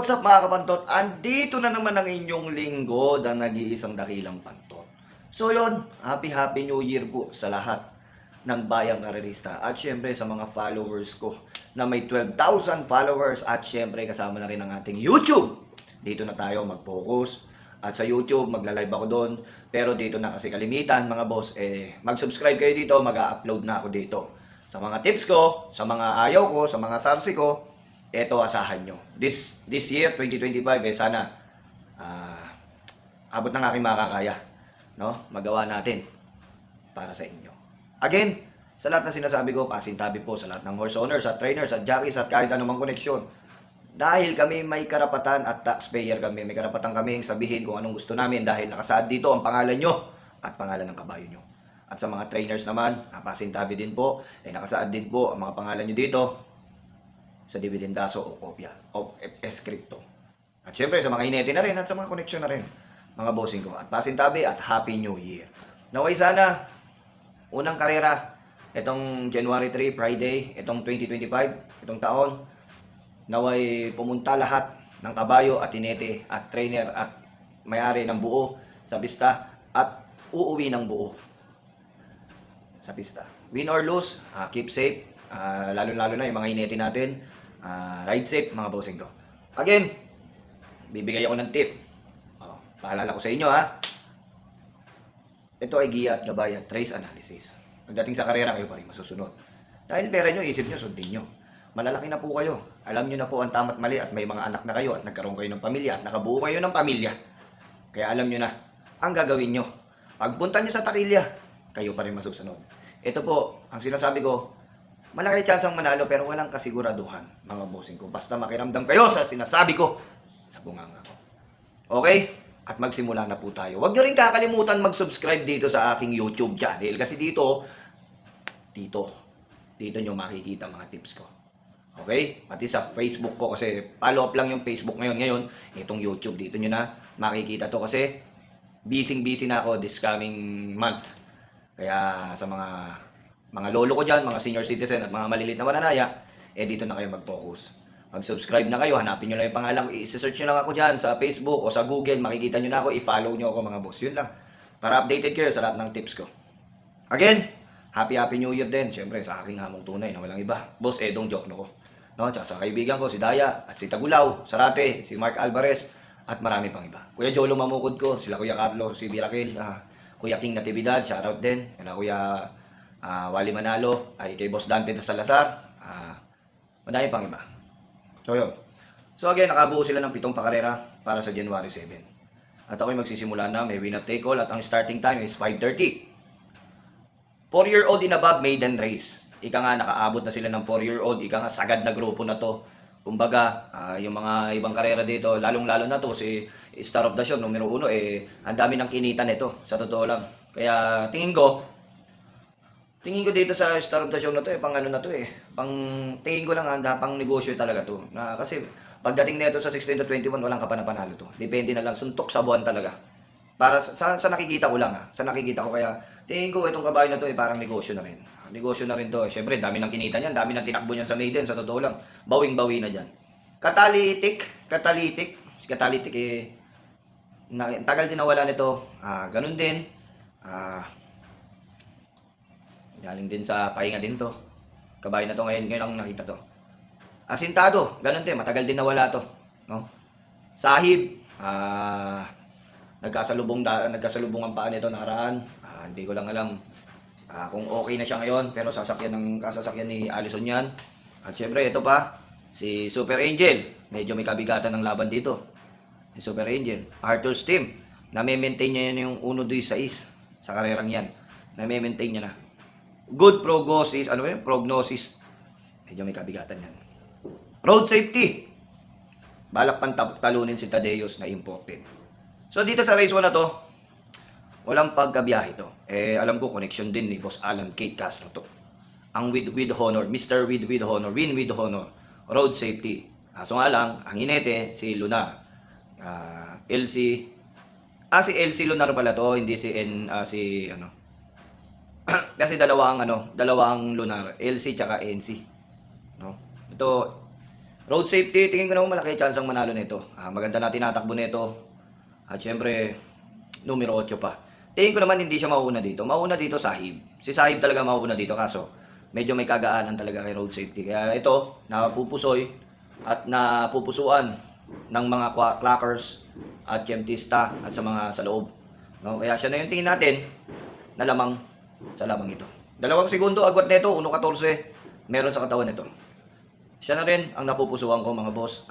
What's up mga kapantot? Andito na naman ang inyong linggo na nag-iisang dakilang pantot. So yun, happy New Year po sa lahat ng bayang karerista. At syempre sa mga followers ko na may 12,000 followers. At syempre kasama na rin ang ating YouTube. Dito na tayo mag-focus. At sa YouTube, magla-live ako doon. Pero dito na kasi kalimitan mga boss. Mag-subscribe kayo dito, mag-upload na ako dito. Sa mga tips ko, sa mga ayaw ko, sa mga sarsi ko, eto asahan nyo. This year, 2025, sana abot ng aking makakaya. No? Magawa natin para sa inyo. Again, sa lahat ng sinasabi ko, pasintabi po sa lahat ng horse owners at trainers at jockeys at kahit anumang koneksyon. Dahil kami may karapatan at taxpayer kami, may karapatan kaming sabihin kung anong gusto namin dahil nakasaad dito ang pangalan nyo at pangalan ng kabayo nyo. At sa mga trainers naman, pasintabi din po, nakasaad din po ang mga pangalan nyo dito sa dividendaso o kopya o eskripto. At syempre sa mga inete na rin at sa mga koneksyon na rin, mga bossing ko. At pasintabi at Happy New Year. Naway sana, unang karera, itong January 3, Friday, itong 2025, itong taon, naway pumunta lahat ng kabayo at inete at trainer at may-ari ng buo sa pista at uuwi ng buo sa pista. Win or lose, keep safe, lalo-lalo na yung mga inete natin. Ride safe mga bossing ko. Again, bibigay ako ng tip. Paalala ko sa inyo ha. Ito ay giya at gabay at trace analysis. Pagdating sa karera kayo pa rin masusunod. Dahil pera nyo, isip nyo, sundin nyo. Malalaki na po kayo. Alam nyo na po ang tama't mali at may mga anak na kayo at nagkaroon kayo ng pamilya at nakabuo kayo ng pamilya. Kaya alam nyo na ang gagawin nyo. Pagpunta nyo sa takilya, kayo pa rin masusunod. Ito po, ang sinasabi ko, malaki chance ang manalo pero walang kasiguraduhan, mga bossing ko. Basta makiramdam kayo sa sinasabi ko sa bunganga ko. Okay? At magsimula na po tayo. Huwag nyo rin kakalimutan mag-subscribe dito sa aking YouTube channel kasi dito nyo makikita mga tips ko. Okay? Pati sa Facebook ko kasi follow up lang yung Facebook ngayon. Itong YouTube dito nyo na makikita to kasi busy na ako this coming month. Kaya sa mga lolo ko dyan, mga senior citizen at mga maliliit na mananaya, dito na kayo mag-focus. Mag-subscribe na kayo, hanapin nyo lang yung pangalan ko, i-search nyo lang ako dyan sa Facebook o sa Google, makikita nyo na ako, i-follow nyo ako mga boss. Yun lang, para updated kayo sa lahat ng tips ko. Again, Happy New Year din, syempre sa aking hamong tunay na walang iba. Boss Edong Jokno ko. No, tsaka sa kaibigan ko, si Daya, at si Tagulaw, Sarate, si Mark Alvarez, at marami pang iba. Kuya Jolo Mamukod ko, sila Kuya Carlo, si Birakil, Kuya King Natividad, shoutout din, Kuya Wally Manalo, ay kay Boss Dante de Salazar, madami pang iba. So yun. So again, nakabuo sila ng 7 pakarera para sa January 7. At ako'y magsisimula na, may win at take all at ang starting time is 5:30. 4-year-old and above maiden race. Ika nga nakaabot na sila ng 4-year-old, ika nga sagad na grupo na to. Kumbaga, yung mga ibang karera dito, lalong-lalo na to si Star of the Show numero 1, ang dami ng kinita nito, sa totoo lang. Kaya tingin ko dito sa Star of the Show na to, pang ano na to tingin ko lang pang negosyo talaga to. Kasi pagdating nito sa 16 to 21, walang kapanapanalo to. Depende na lang, suntok sa buwan talaga. Para sa nakikita ko lang sa nakikita ko, kaya tingin ko itong kabayo na to parang negosyo na rin. Negosyo na rin to. Siyempre, dami ng kinita niyan, dami ng tinakbo niyan sa maiden, sa totoo lang. Bawing-bawi na diyan. Catalytic, tagal din nawala nito. Ganun din. Galing din sa pahinga din to. Kabayo na to ngayon lang nakita to. Asintado, ganun din, matagal din nawala to, no? Sahib, nagkasalubong ang paa nito nakaraan. Hindi ko lang alam kung okay na siya ngayon, pero kasasakyan ni Allison yan. At syempre ito pa, si Super Angel. Medyo may kabigatan ng laban dito. Si Super Angel, Arthur's team. Na-maintain niya yan yung 1-2-6 sa karerang yan. Na-maintain niya na. Good prognosis, prognosis. Medyo may kabigatan yan. Road safety. Balak pang talunin si Tadeus na imported. So dito sa race 1 na to, walang pagkabiyahe to. Alam ko connection din ni Boss Alan Kate Castro to. Ang with honor, Mr. with honor, win with honor, road safety. So nga lang, ang inete si Lunar. LC si LC Lunar pala to, hindi si kasi dalawang lunar, LC tsaka NC, no? Ito Road safety, tingin ko naman malaki chance ang manalo nito. Maganda na tinatakbo nito. At syempre, numero 8 pa. Tingin ko naman hindi siya mauuna dito. Mauuna dito Sahib. Si Sahib talaga mauuna dito kaso medyo may kagaanan talaga kay road safety. Kaya ito, napupusoy at napupusuan ng mga clockers at kemptista at sa mga sa loob. No? Kaya siya na yung tingin natin na lamang sa lamang ito. 2 segundo agwat nito, 1.14 meron sa katawan nito. Siya na rin ang napupusuan ko mga boss.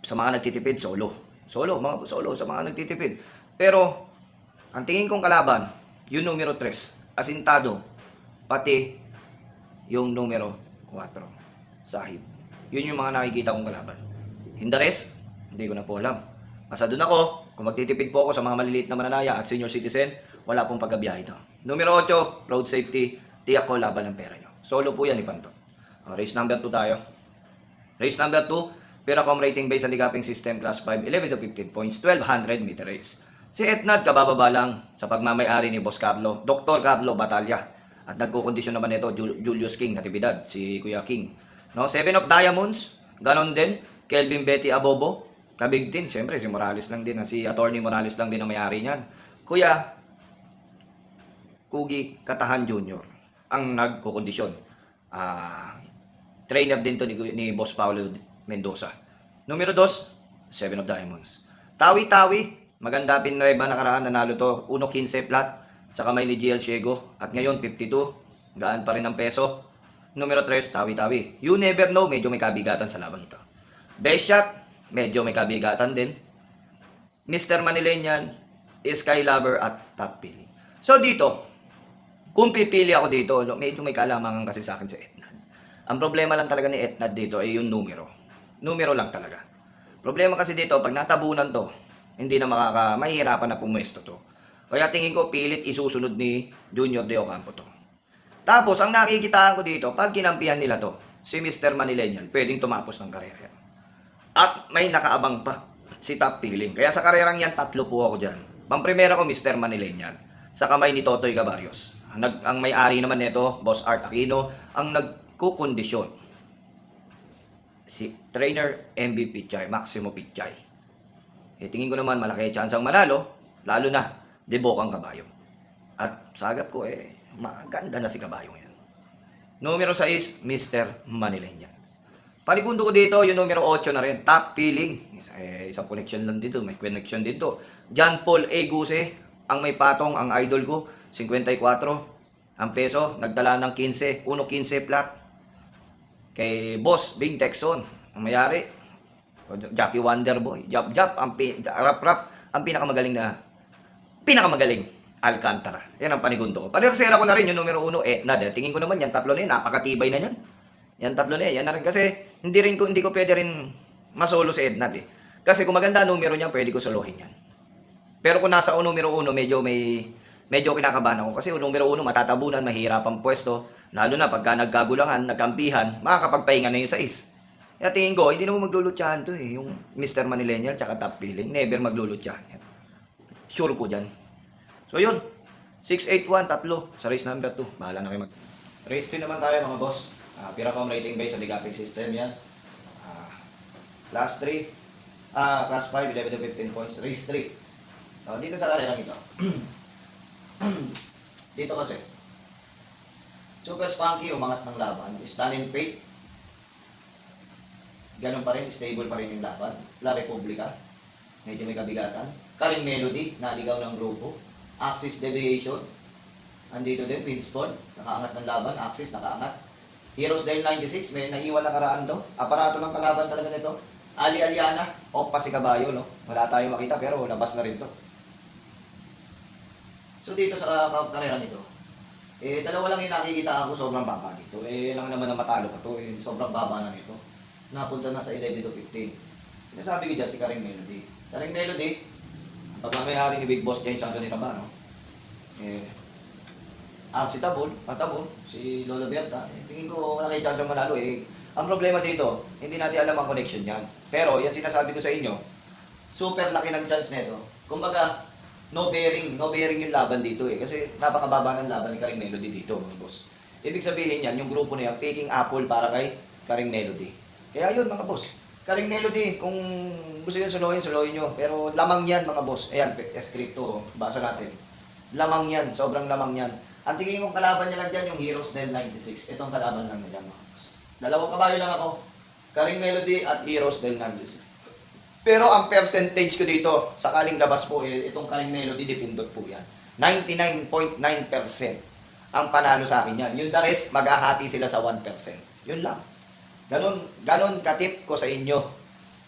Sa mga nagtitipid, solo sa mga nagtitipid. Pero ang tingin kong kalaban, yung numero 3, asintado, pati yung numero 4, Sahib. Yun yung mga nakikita kong kalaban. In the rest, hindi ko na po alam. Basta doon ako, kung magtitipid po ako sa mga maliliit na mananaya at senior citizen, wala pong pagkabiyahe ito. Numero 8, road safety, tiyak ko laban ng pera nyo. Solo po yan, Ipanto. Race number 2 tayo. Race number 2, Peracom rating based sa ligaping system class 5, 11 to 15 points, 1200 meter race. Si Etnad, kabababa lang sa pagmamayari ni Boss Carlo, Dr. Carlo Batalya. At nagkukondisyon naman ito, Julius King, Natividad, si Kuya King. No, 7 of Diamonds, ganon din. Kelvin Betty Abobo, kabigtin. Siyempre, si Morales lang din, si Attorney Morales lang din ang may-ari niyan. Kuya Kugi Katahan Jr. ang nagkukondisyon. Trainer din to ni Boss Paulo Mendoza. Numero 2, 7 of Diamonds. Tawi-tawi, maganda pinreba nakaraan, nanalo to. 1.15 flat sa kamay ni GL Ciego. At ngayon, 52. Gaan pa rin ang peso. Numero 3, tawi-tawi. You never know, medyo may kabigatan sa labang ito. Best shot, medyo may kabigatan din. Mr. Manileñan, Sky Lover at Top Pili. So dito, kung pipili ako dito, medyo may kaalamangan kasi sa akin si Etnad. Ang problema lang talaga ni Etnad dito ay yung numero. Numero lang talaga. Problema kasi dito, pag natabunan to, hindi na mahihirapan na pumwesto to. Kaya tingin ko, pilit isusunod ni Junior De Ocampo to. Tapos, ang nakikitaan ko dito, pag kinampihan nila to, si Mr. Manileñan, pwedeng tumapos ng karera. At may nakaabang pa, si Top Piling. Kaya sa karerang yan, 3 po ako dyan. Pang-primera ko, Mr. Manileñan. Sa kamay ni Totoy Cabarrios. Ang may-ari naman nito, Boss Art Aquino, ang nagkukondisyon. Si Trainer MB Pichay, Maximo Pichay. Tingin ko naman malaki chance ang manalo, lalo na Debokang Kabayo. At sagap ko maganda na si Kabayo yan. Numero 6, Mr. Manileñan. Panigundo ko dito, yung numero 8 na rin, Top Piling. Isang connection lang dito, may connection dito. John Paul A. Guse, ang may patong, ang idol ko, 54. Ang peso, nagdala ng 15, 1.15 flat. Kay Boss Bing Texon, ang mayari. Jackie Wonderboy, Jap, rap, ang pinakamagaling, Alcantara. Yan ang panigundo ko. Panirsera ko na rin yung numero 1, Etnad. Tingin ko naman, yan 3 na yan, napakatibay na yan. Yan 3 na yan na rin kasi, hindi ko pwede rin masolo si Etnad Kasi kung maganda numero niya, pwede ko solohin yan. Pero kung nasa numero 1, medyo kinakabahan ako. Kasi numero 1, matatabunan, mahirapang pwesto. Lalo na pagka nagkagulangan, nagkampihan, makakapagpahinga na yung 6. Kaya tingin ko, hindi naman maglulutsahan to yung Mr. Manileñan tsaka Top Piling. Never maglulutsahan yan. Sure ko dyan. So yun, 681, 3 sa race number 2. Bahala na kayo Race 3 naman tayo mga boss. Peracom rating based sa ligaping system yan. Class 3. Class 5, 11 to 15 points. Race 3. Dito sa karerang ito. Dito kasi. Super spunky, umangat ng laban. Stand and fate. Ganun pa rin, stable pa rin yung laban. La Republica, medyo may kabigatan. Karin Melody, naligaw ng grupo. Axis Deviation, andito din, Winston, nakaangat ng laban. Axis, nakaangat. Heroes Dale 96, may naiwan na karaan to. Aparato ng kalaban talaga nito. Ali Aliana, off pa si Kabayo, no? Wala tayong makita, pero labas na rin to. So dito sa karera nito, dalawa lang yung nakikita ako, sobrang baba dito. Lang naman na matalo pa to, sobrang baba na nito. Napunta na sa 11 to 15. Sinasabi ko dyan si Karing Melody. Karing Melody, pagmamayari ni Big Boss James Anthony Tabano, si Tabol, si Lolo Berta, tingin ko wala kayo chance ang manalo Ang problema dito, hindi natin alam ang connection niyan. Pero yan sinasabi ko sa inyo, super laki ng chance nito. Kumbaga, no bearing yung laban dito kasi napakababa ng laban ni Karing Melody dito, mga boss. Ibig sabihin yan, yung grupo na yan, picking apple para kay Karing Melody. Kaya yun mga boss. Karing Melody, kung gusto nyo suluhin nyo. Pero lamang yan mga boss. Ayan, script to. Basa natin. Lamang yan. Sobrang lamang yan. Ang tingin kong kalaban niya lang dyan, yung Heroes Del 96. Itong kalaban lang nila mga boss. Dalawang kabayo lang ako. Karing Melody at Heroes Del 96. Pero ang percentage ko dito, sakaling labas po, itong Karing Melody, dipindot po yan. 99.9% ang panalo sa akin yan. Yung the rest, maghahati sila sa 1%. Yun lang. Ganon katip ko sa inyo.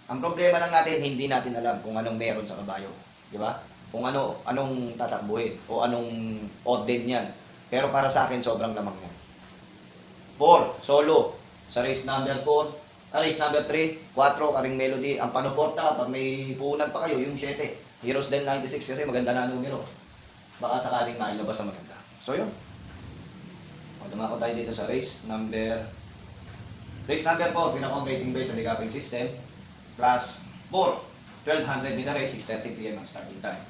Ang problema lang natin, hindi natin alam kung anong meron sa kabayo. Di ba? Kung anong tatakbuhin o anong odd din yan. Pero para sa akin, sobrang lamang yan. 4, solo. Sa race number 4, race number 3, 4, Karing Melody. Ang panuporta, pag may puhunan pa kayo, yung 7. Heroes Del 96 kasi maganda na numero. Baka sakaling mailabas na maganda. So yun. Dumako tayo dito sa race number 4, pinakong rating base sa decapping system, plus 4, 1200 meter race, 6:30 PM ang starting time.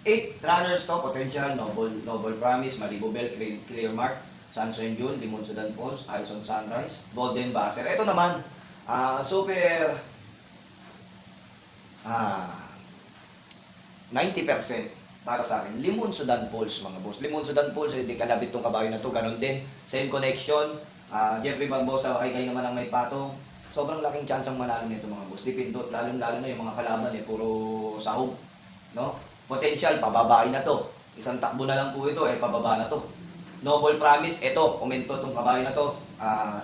8 runners to, potential, Noble Promise, Malibu Bell, Clear Mark, Sunshine June, Limon Sudan Falls, Alson Sunrise, Golden Basser. Ito naman, super 90% para sa akin. Limon Sudan Falls mga boss. Limon Sudan Falls, hindi kalabit tong kabayo na to, ganun din. Same connection. Jeffrey Barbosa, kayo naman ang may patong. Sobrang laking chance ang manalo nito mga boss. Dipindot, lalo na yung mga kalaban puro sahog. No? Potential, pababain na to. Isang takbo na lang po ito, pababa na to. Noble Promise, ito, komento tong kabayo na to.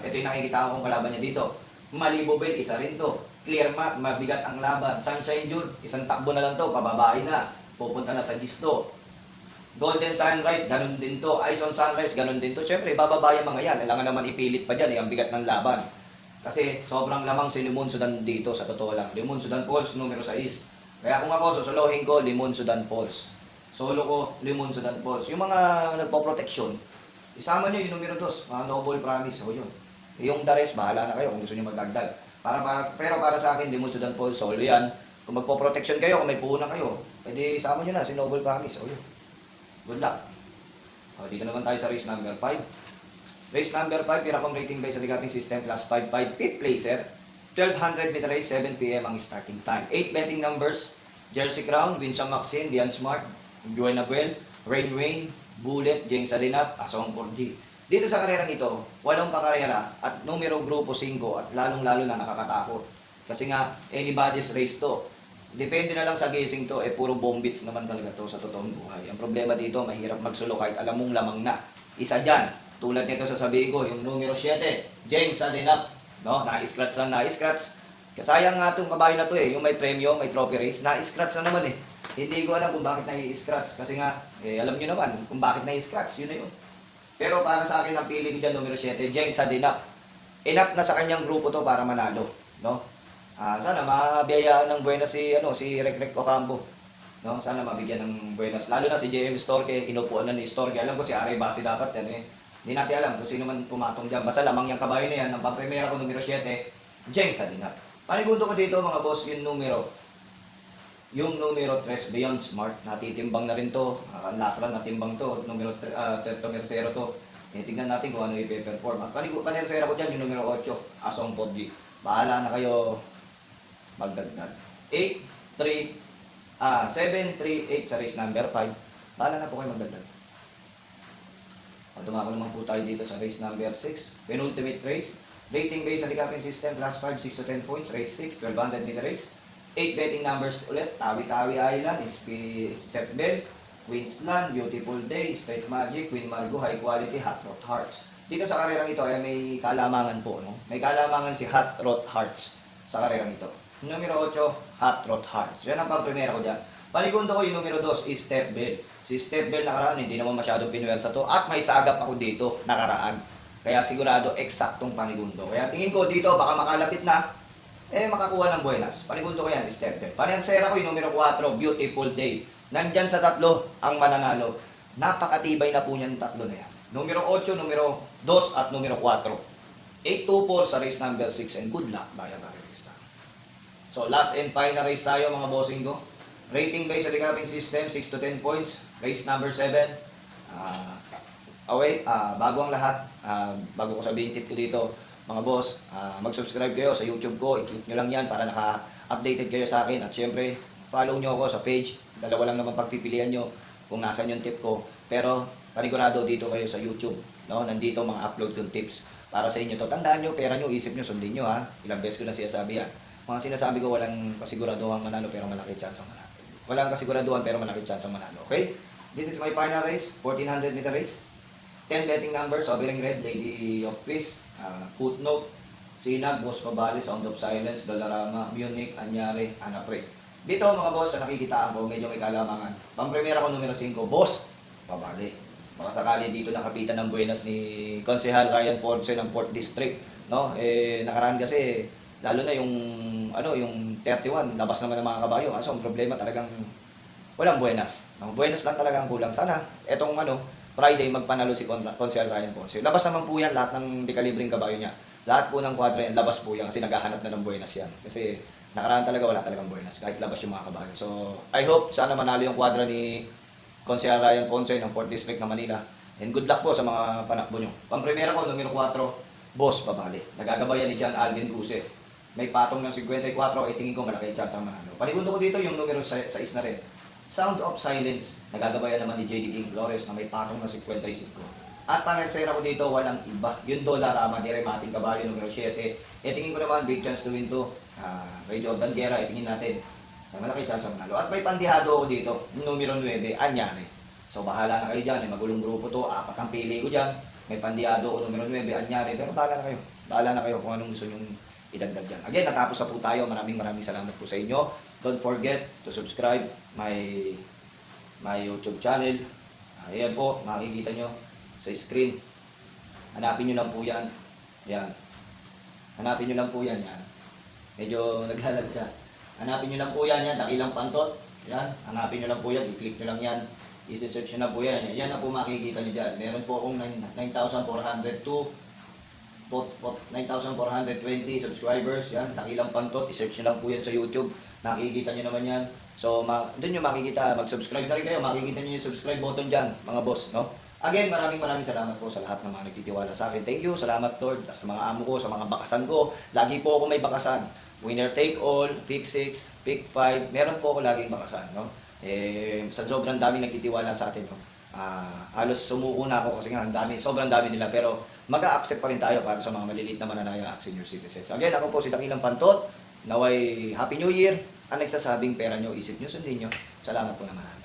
Ito yung nakikita kong kalaban niya dito. Malibu Bell, isa rin to. Clear Mark, mabigat ang laban. Sunshine June, isang takbo na lang to, pababain na. Pupunta na sa Gisto. Golden Sunrise, ganun din to. Alson Sunrise, ganun din to. Siyempre, bababa yung mga yan. Kailangan naman ipilit pa dyan, ang bigat ng laban. Kasi sobrang lamang si Limon Sudan dito, sa totoo lang. Limon Sudan Falls, numero 6. Kaya kung ako, susuluhin ko, Limon Sudan Falls. Solo ko, Limon Sudan Falls. Yung mga nagpo-protection, isama nyo yung numero 2, Noble Promise. O yun. Yung the rest, bahala na kayo kung gusto nyo magdagdag. Pero para sa akin, Limon Sudan Falls, solo yan. Kung magpo-protection kayo, kung may puhunan kayo, pwede isama nyo na si Noble Promise. O yun. Good luck. Dito naman tayo sa race number 5. Race number 5, pinakong rating base sa decapping system, class 5-5, 5th placer. 1200 meter race, 7 PM ang starting time. 8 betting numbers, Jersey Crown, Winsome Maxine, Dian Smart, Buena Buel, Rain, Bullet, Jeng Salinap, Asong 4G. Dito sa karerang ito, 8 pakarera at numero grupo 5 at lalong-lalo na nakakatakot. Kasi nga, anybody's race to. Depende na lang sa gising to, puro bombits naman talaga to sa totoong buhay. Ang problema dito, mahirap magsulo kahit alam mong lamang na. Isa dyan, tulad nito sasabihin ko, yung numero 7, Jeng Salinap. No, na-scratch lang, na-scratch. Kasayang nga itong kabayo na to yung may premyo, may trophy race, na-scratch na naman Hindi ko alam kung bakit na-scratch. Kasi nga, alam nyo naman kung bakit na-scratch, yun na yun. Pero para sa akin, ang pili ko dyan, numero 7, Jeng Salinap. Enough na sa kanyang grupo to para manalo. No? Sana mabiyayaan ng buenas si Rek Ocampo. No, sana mabigyan ng buenas. Lalo na si JM Storke, inupuan na ni Storke. Alam ko si Aray Basi dapat yan Hindi natin alam kung sino man pumatong diyan. Basta lamang yung kabayo na yan, ang papremera ko numero 7, Jeng Salinap. Panigundo ko dito mga boss, yung numero 3 Beyond Smart, natitimbang na rin to. Nasran natimbang to, numero 3 to. Tingnan natin kung ano i-perform. Panersera ko diyan yung numero 8, Asong Podji. Bahala na kayo magdagdag. 7, 3, 8 sa race number 5. Bahala na po kayo magdagdag. Dumako naman po tayo dito sa race number 6. Penultimate race. Rating base sa decapping system, class 5, 6 to 10 points. Race 6, 1200 meter race. 8 betting numbers ulit. Tawi-Tawi Island, Step Bell, Queensland, Beautiful Day, Straight Magic, Queen Margo, High Quality, Hot Rod Hearts. Dito sa karerang ito ay may kalamangan po. May kalamangan si Hot Rod Hearts sa karerang ito. Numero 8, Hot Rod Hearts. Yan ang pang-primera ko dyan. Panigundo ko yung numero 2 is Step Bell. Si Step Bell nakaraan, hindi naman masyadong pinuwersa to. At may sagap ako dito nakaraan. Kaya sigurado, eksaktong panigundo. Kaya tingin ko dito, baka makalapit na, makakuha ng buenas. Panigundo ko yan, Step Bell. Panansera ko yung numero 4, Beautiful Day. Nandyan sa tatlo ang mananalo. Napakatibay na po niyan tatlo na yan. Numero 8, numero 2 at numero 4. 8-2-4 sa race number 6 and good luck, bayan na rin. So last and final race tayo mga bossing ko. Rating base sa decapping system, 6 to 10 points. Race number 7. Bago ang lahat, bago ko sabihin tip ko dito, mga boss, mag-subscribe kayo sa YouTube ko, i-click nyo lang yan para naka-updated kayo sa akin. At syempre, follow nyo ako sa page. Dalawa lang naman pagpipilian nyo kung nasan yung tip ko. Pero panigurado dito kayo sa YouTube. No? Nandito mga upload kong tips para sa inyo to. Tandaan nyo, pera nyo, isip nyo, sundin nyo ha. Ilang beses ko na sinasabi yan. Mga sinasabi ko, walang kasiguraduhan manalo pero malaki chance ang manalo. Walang kasiguraduhan pero malaki chance ang manalo. Okay? This is my final race, 1400 meter race. 10 betting numbers, Sobering Red, Lady of Peace, Footnote, Sinag, Boss Pabali, Sound of Silence, Dollarama, Munich, Anyari, Anapre. Dito mga boss, sa nakikitaan ko, medyo may kalamangan. Pang-primera ko numero 5, Boss Pabali. Baka sakali dito nakapitan ng Buenas ni Konsehal Ryan Ponce ng 4th District. No? Nakaraan kasi, lalo na yung 31, labas naman ng mga kabayo. Kaso ang problema talagang walang Buenas. Ang Buenas lang talaga ang kulang. Sana, etong Friday, magpanalo si Konsehal Ryan Ponce. Labas naman po yan lahat ng dekalibreng kabayo niya. Lahat po ng kwadra yan, labas po yan kasi naghahanap na ng Buenas yan. Kasi nakaraan talaga wala talagang Buenas kahit labas yung mga kabayo. So, I hope sana manalo yung kwadra ni Konsehal Ryan Ponce ng 4th District ng Manila. And good luck po sa mga panakbo nyo. Pang-primera ko, numero 4, Boss Pabali. Nagagabayan ni John Alvin Guse. May patong ng 54, tingin ko malaki chance ang manalo. Panigundo ko dito yung numero 6 na rin. Sound of Silence, nagagabayan naman ni JD King Flores na may patong ng 55. At panelsera ko dito, walang iba. Yung Dollarama, Diremating Caballo, numero 7. Tingin ko naman, big chance to win to. Kay Jordan Guerra, tingin natin. Malaki chance ang manalo. At may pandihado ko dito, yung numero 9, Anyari. So bahala na kayo dyan, may magulong grupo to, 4 ang pili ko dyan. May pandihado ko, numero 9, Anyari. Pero bahala na kayo. Bahala na kayo kung anong gusto nyong idagdag dyan. Again, natapos na po tayo. Maraming salamat po sa inyo. Don't forget to subscribe my YouTube channel. Ayan po, makikita nyo sa screen. Hanapin nyo lang po yan. Yan. Hanapin nyo lang po yan. Yan. Medyo naglalag siya. Hanapin nyo lang po yan. Yan, Dakilang Pantot. Yan. Hanapin nyo lang po yan. I-click nyo lang yan. I-search nyo na po yan. Yan na po makikita nyo dyan. Meron po akong 9,420 subscribers. Yan, Dakilang Pantot. I-search nyo lang po yan sa YouTube. Nakikita nyo naman yan. So, doon nyo makikita. Mag-subscribe na rin kayo. Makikita nyo yung subscribe button dyan, mga boss. No? Again, maraming salamat po sa lahat ng mga nagtitiwala sa akin. Thank you. Salamat, Lord. Sa mga amo ko, sa mga bakasan ko. Lagi po ako may bakasan. Winner take all, pick 6, pick 5. Meron po ako laging bakasan. No? Sa sobrang dami nagtitiwala sa atin. No? Halos sumuko na ako kasi nga sobrang dami nila. Pero mag-a-accept pa rin tayo para sa mga maliliit na mananaya at senior citizens. Again, ako po si Dakilang Pantot. Naway Happy New Year. Ang nagsasabing pera nyo, isip nyo, sundin nyo. Salamat po naman.